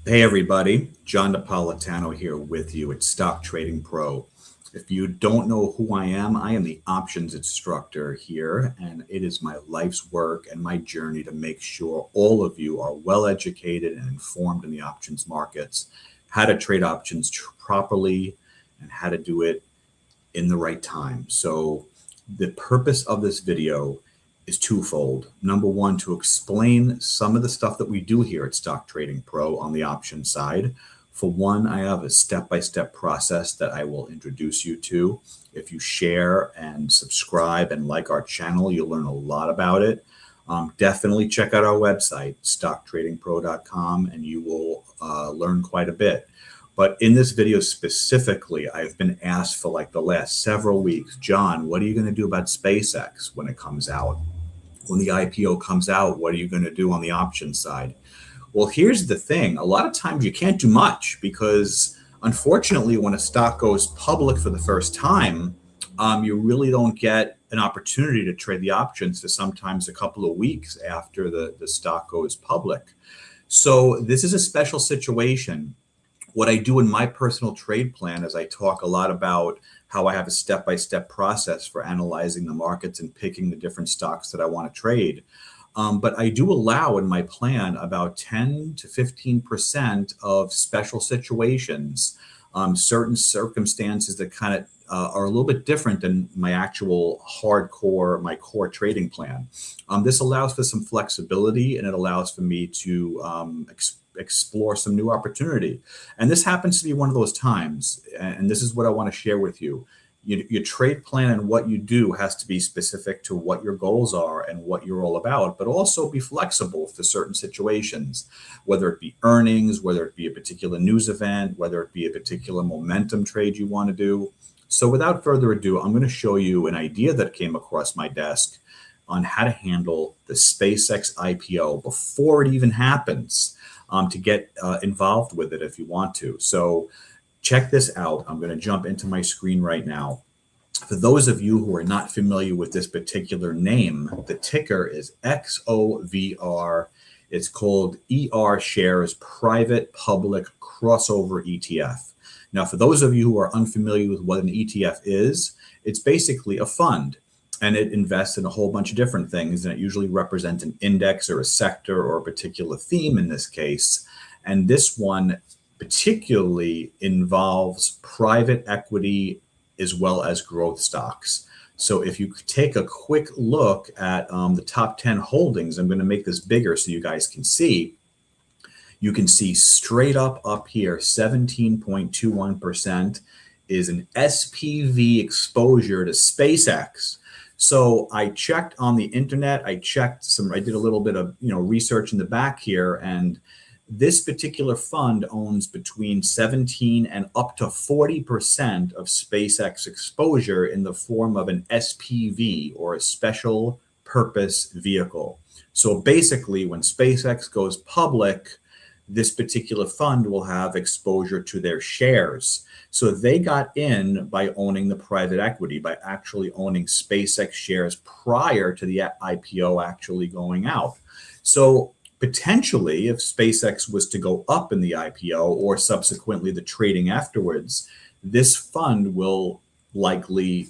Hey everybody, John Napolitano here with you at Stock Trading Pro. If you don't know who I am the options instructor here, and it is my life's work and my journey to make sure all of you are well educated and informed in the options markets, how to trade options properly, and how to do it in the right time. So the purpose of this video is twofold. Number one, to explain some of the stuff that we do here at Stock Trading Pro on the option side. For one, I have a step-by-step process that I will introduce you to. If you share and subscribe and like our channel, you'll learn a lot about it. Definitely check out our website, stocktradingpro.com, and you will learn quite a bit. But in this video specifically, I've been asked for like the last several weeks, John, what are you going to do about SpaceX when it comes out? When the IPO comes out, what are you going to do on the option side? Well, here's the thing. A lot of times you can't do much because unfortunately, when a stock goes public for the first time, you really don't get an opportunity to trade the options for sometimes a couple of weeks after the stock goes public. So this is a special situation. What I do in my personal trade plan is I talk a lot about how I have a step-by-step process for analyzing the markets and picking the different stocks that I want to trade. But I do allow in my plan about 10 to 15% of special situations, certain circumstances that kind of are a little bit different than my actual hardcore, my core trading plan. This allows for some flexibility, and it allows for me to explore some new opportunity. And this happens to be one of those times. And this is what I want to share with you. Your trade plan and what you do has to be specific to what your goals are and what you're all about, but also be flexible for certain situations, whether it be earnings, whether it be a particular news event, whether it be a particular momentum trade you want to do. So without further ado, I'm going to show you an idea that came across my desk on how to handle the SpaceX IPO before it even happens. To get involved with it if you want to. So check this out. I'm going to jump into my screen right now. For those of you who are not familiar with this particular name, the ticker is XOVR. It's called ER Shares Private Public Crossover ETF. Now, for those of you who are unfamiliar with what an ETF is, it's basically a fund. And it invests in a whole bunch of different things, and it usually represents an index or a sector or a particular theme in this case. And this one particularly involves private equity as well as growth stocks. So if you take a quick look at the top 10 holdings, I'm going to make this bigger so you guys can see. You can see straight up here, 17.21% is an SPV exposure to SpaceX. So I checked on the internet, I did a little bit of research in the back here, and this particular fund owns between 17 and up to 40% of SpaceX exposure in the form of an SPV, or a special purpose vehicle. So basically, when SpaceX goes public, this particular fund will have exposure to their shares. So they got in by owning the private equity, by actually owning SpaceX shares prior to the IPO actually going out. So potentially, if SpaceX was to go up in the IPO or subsequently the trading afterwards, this fund will likely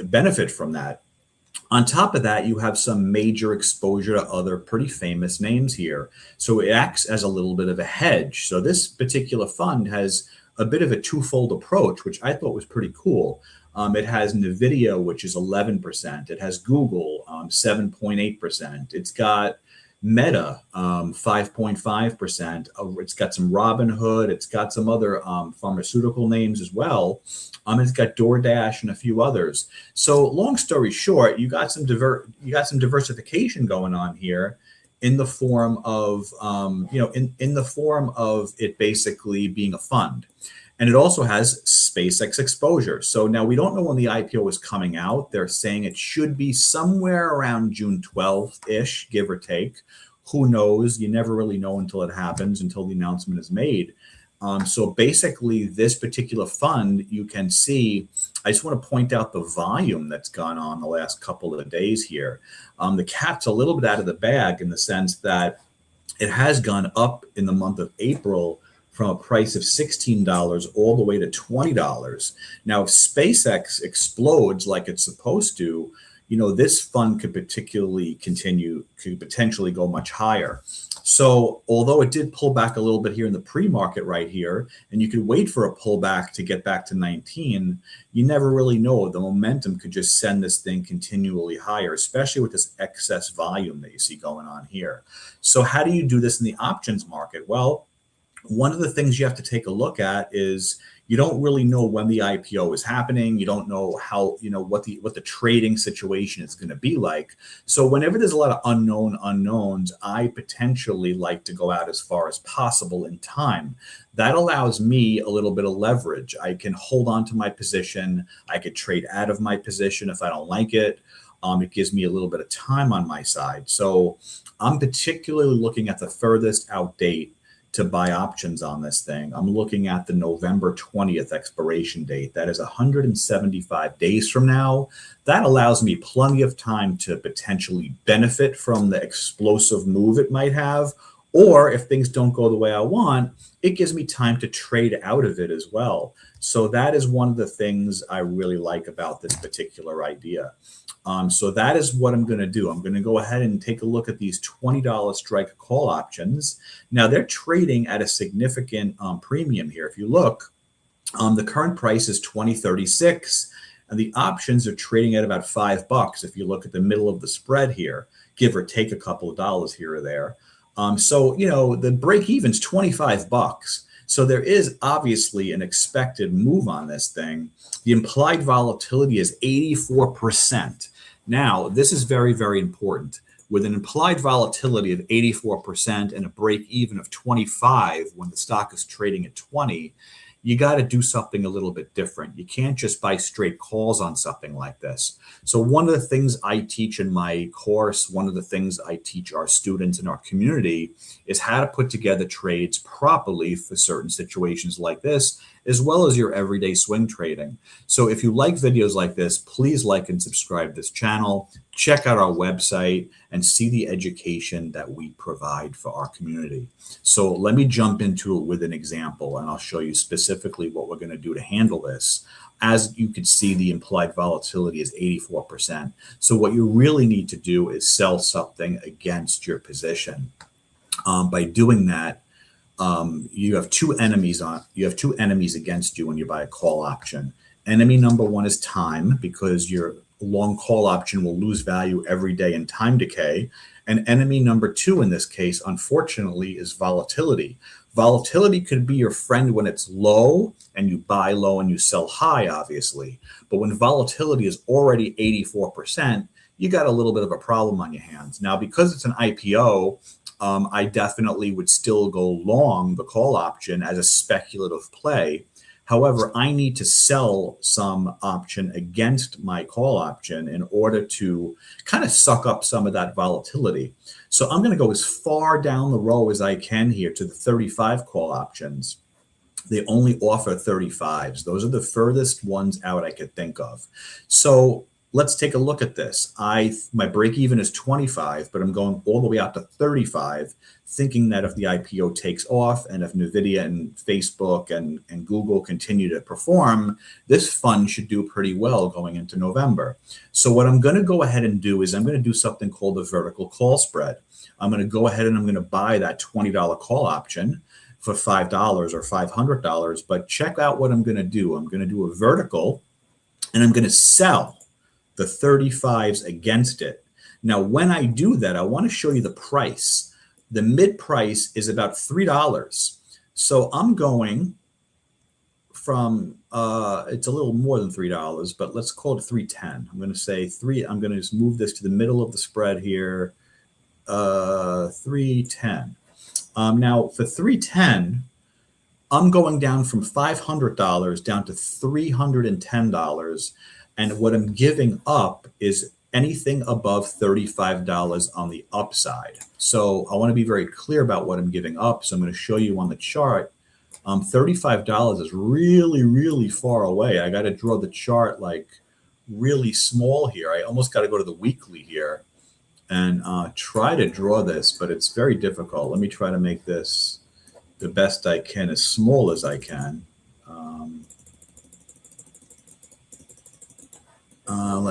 benefit from that. On top of that, you have some major exposure to other pretty famous names here. So it acts as a little bit of a hedge. So this particular fund has a bit of a twofold approach, which I thought was pretty cool. It has NVIDIA, which is 11%. It has Google, 7.8%. It's got Meta, 5.5%. It's got some Robinhood. It's got some other pharmaceutical names as well. It's got DoorDash and a few others. So long story short, you got some diversification going on here in the form of in the form of it basically being a fund. And it also has SpaceX exposure. So now we don't know when the IPO is coming out. They're saying it should be somewhere around June 12th-ish, give or take. Who knows? You never really know until it happens, until the announcement is made. So basically, this particular fund, you can see, I just want to point out the volume that's gone on the last couple of days here. The cat's a little bit out of the bag in the sense that it has gone up in the month of April from a price of $16 all the way to $20. Now, if SpaceX explodes like it's supposed to, this fund could potentially go much higher. So although it did pull back a little bit here in the pre-market right here, and you could wait for a pullback to get back to 19, you never really know. The momentum could just send this thing continually higher, especially with this excess volume that you see going on here. So how do you do this in the options market? Well, one of the things you have to take a look at is you don't really know when the IPO is happening. You don't know how, what the trading situation is going to be like. So whenever there's a lot of unknowns, I potentially like to go out as far as possible in time. That allows me a little bit of leverage. I can hold on to my position. I could trade out of my position if I don't like it. It gives me a little bit of time on my side. So I'm particularly looking at the furthest out date to buy options on this thing. I'm looking at the November 20th expiration date. That is 175 days from now. That allows me plenty of time to potentially benefit from the explosive move it might have. Or if things don't go the way I want, it gives me time to trade out of it as well. So that is one of the things I really like about this particular idea. So that is what I'm going to do. I'm going to go ahead and take a look at these $20 strike call options. Now they're trading at a significant premium here. If you look, the current price is $20.36, and the options are trading at about $5. If you look at the middle of the spread here, give or take a couple of dollars here or there. So the break even's $25. So there is obviously an expected move on this thing. The implied volatility is 84%. Now, this is very, very important. With an implied volatility of 84% and a break even of 25 when the stock is trading at 20, you got to do something a little bit different. You can't just buy straight calls on something like this. So one of the things I teach in my course, one of the things I teach our students in our community is how to put together trades properly for certain situations like this, as well as your everyday swing trading. So if you like videos like this, please like and subscribe this channel. Check out our website and see the education that we provide for our community. So let me jump into it with an example, and I'll show you specifically what we're going to do to handle this. As you can see, the implied volatility is 84%. So what you really need to do is sell something against your position. By doing that, you have two enemies against you when you buy a call option. Enemy number one is time, because your long call option will lose value every day in time decay. And enemy number two in this case, unfortunately, is volatility. Volatility could be your friend when it's low and you buy low and you sell high, obviously. But when volatility is already 84%, you got a little bit of a problem on your hands. Now, because it's an IPO, I definitely would still go long the call option as a speculative play. However, I need to sell some option against my call option in order to kind of suck up some of that volatility. So I'm going to go as far down the row as I can here to the 35 call options. They only offer 35s. Those are the furthest ones out I could think of. So let's take a look at this. My break even is 25, but I'm going all the way out to 35, thinking that if the IPO takes off and if NVIDIA and Facebook and Google continue to perform, this fund should do pretty well going into November. So what I'm going to go ahead and do is I'm going to do something called a vertical call spread. I'm going to go ahead and I'm going to buy that $20 call option for $5 or $500. But check out what I'm going to do. I'm going to do a vertical, and I'm going to sell the 35s against it. Now, when I do that, I want to show you the price. The mid price is about $3. So I'm going from, it's a little more than $3, but let's call it 310. I'm going to say I'm going to just move this to the middle of the spread here, 310. Now for 310, I'm going down from $500 down to $310. And what I'm giving up is anything above $35 on the upside. So I want to be very clear about what I'm giving up. So I'm going to show you on the chart. $35 is really, really far away. I got to draw the chart like really small here. I almost got to go to the weekly here. and try to draw this, but it's very difficult. Let me try to make this the best I can, as small as I can.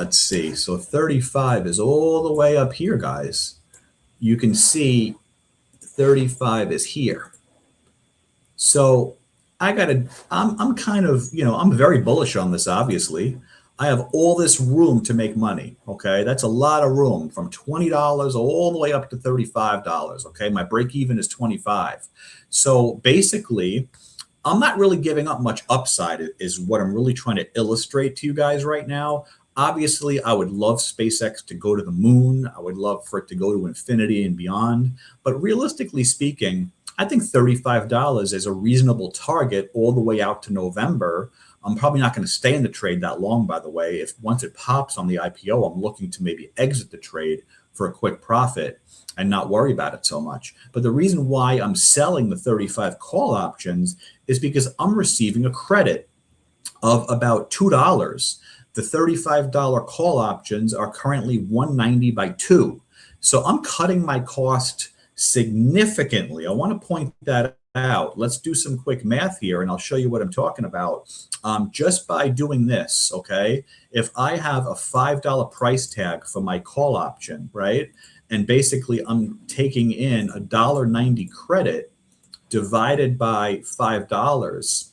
Let's see. So 35 is all the way up here, guys. You can see 35 is here. So I'm kind of, I'm very bullish on this, obviously. I have all this room to make money, okay? That's a lot of room, from $20 all the way up to $35, okay? My break even is 25. So basically, I'm not really giving up much upside, is what I'm really trying to illustrate to you guys right now. Obviously, I would love SpaceX to go to the moon. I would love for it to go to infinity and beyond. But realistically speaking, I think $35 is a reasonable target all the way out to November. I'm probably not going to stay in the trade that long, by the way. If once it pops on the IPO, I'm looking to maybe exit the trade for a quick profit and not worry about it so much. But the reason why I'm selling the 35 call options is because I'm receiving a credit of about $2. The $35 call options are currently 190 by 2. So I'm cutting my cost significantly. I want to point that out. Let's do some quick math here, and I'll show you what I'm talking about. Just by doing this, okay? If I have a $5 price tag for my call option, right? And basically I'm taking in a $1.90 credit divided by $5,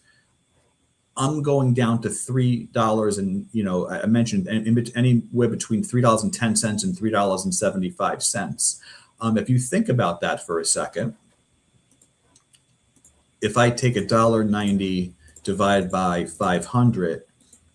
I'm going down to $3, and I mentioned anywhere between $3.10 and $3.75. If you think about that for a second, if I take $1.90 divided by 500,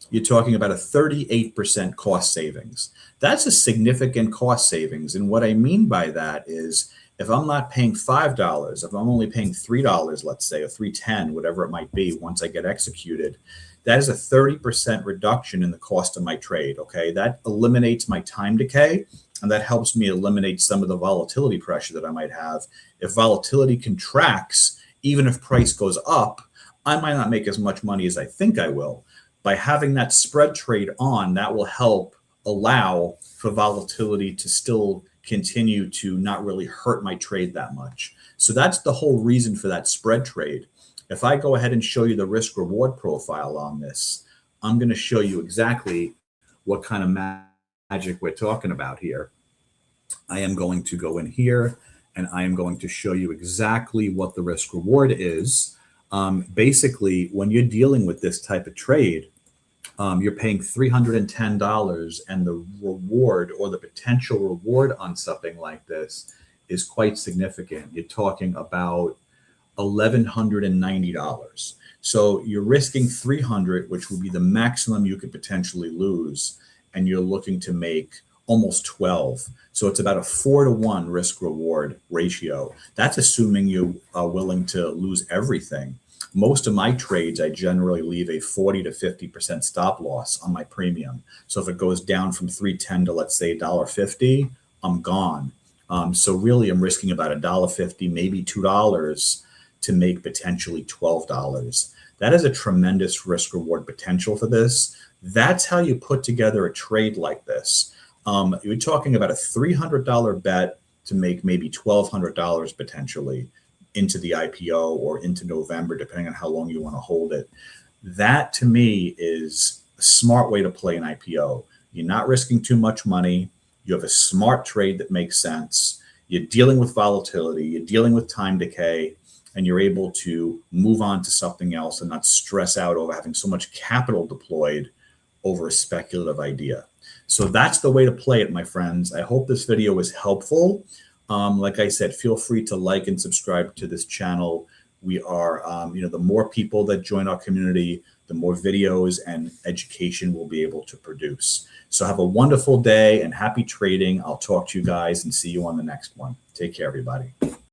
you're talking about a 38% cost savings. That's a significant cost savings. And what I mean by that is, if I'm not paying $5, if I'm only paying $3, let's say, or $3.10, whatever it might be, once I get executed, that is a 30% reduction in the cost of my trade, okay? That eliminates my time decay, and that helps me eliminate some of the volatility pressure that I might have. If volatility contracts, even if price goes up, I might not make as much money as I think I will. By having that spread trade on, that will help allow for volatility to still continue to not really hurt my trade that much. So that's the whole reason for that spread trade. If I go ahead and show you the risk reward profile on this, I'm going to show you exactly what kind of magic we're talking about here. I am going to go in here, and I am going to show you exactly what the risk reward is. Basically, when you're dealing with this type of trade, you're paying $310, and the reward, or the potential reward on something like this, is quite significant. You're talking about $1,190. So you're risking $300, which would be the maximum you could potentially lose, and you're looking to make almost 12. So it's about a 4-to-1 risk reward ratio. That's assuming you are willing to lose everything. Most of my trades, I generally leave a 40 to 50% stop loss on my premium. So if it goes down from 310 to, let's say, $1.50, I'm gone. So really, I'm risking about $1.50, maybe $2 to make potentially $12. That is a tremendous risk reward potential for this. That's how you put together a trade like this. You're talking about a $300 bet to make maybe $1,200 potentially into the IPO or into November, depending on how long you want to hold it. That, to me, is a smart way to play an IPO. You're not risking too much money. You have a smart trade that makes sense. You're dealing with volatility. You're dealing with time decay, and you're able to move on to something else and not stress out over having so much capital deployed over a speculative idea. So that's the way to play it, my friends. I hope this video was helpful. Like I said, feel free to like and subscribe to this channel. We are, the more people that join our community, the more videos and education we'll be able to produce. So have a wonderful day and happy trading. I'll talk to you guys and see you on the next one. Take care, everybody.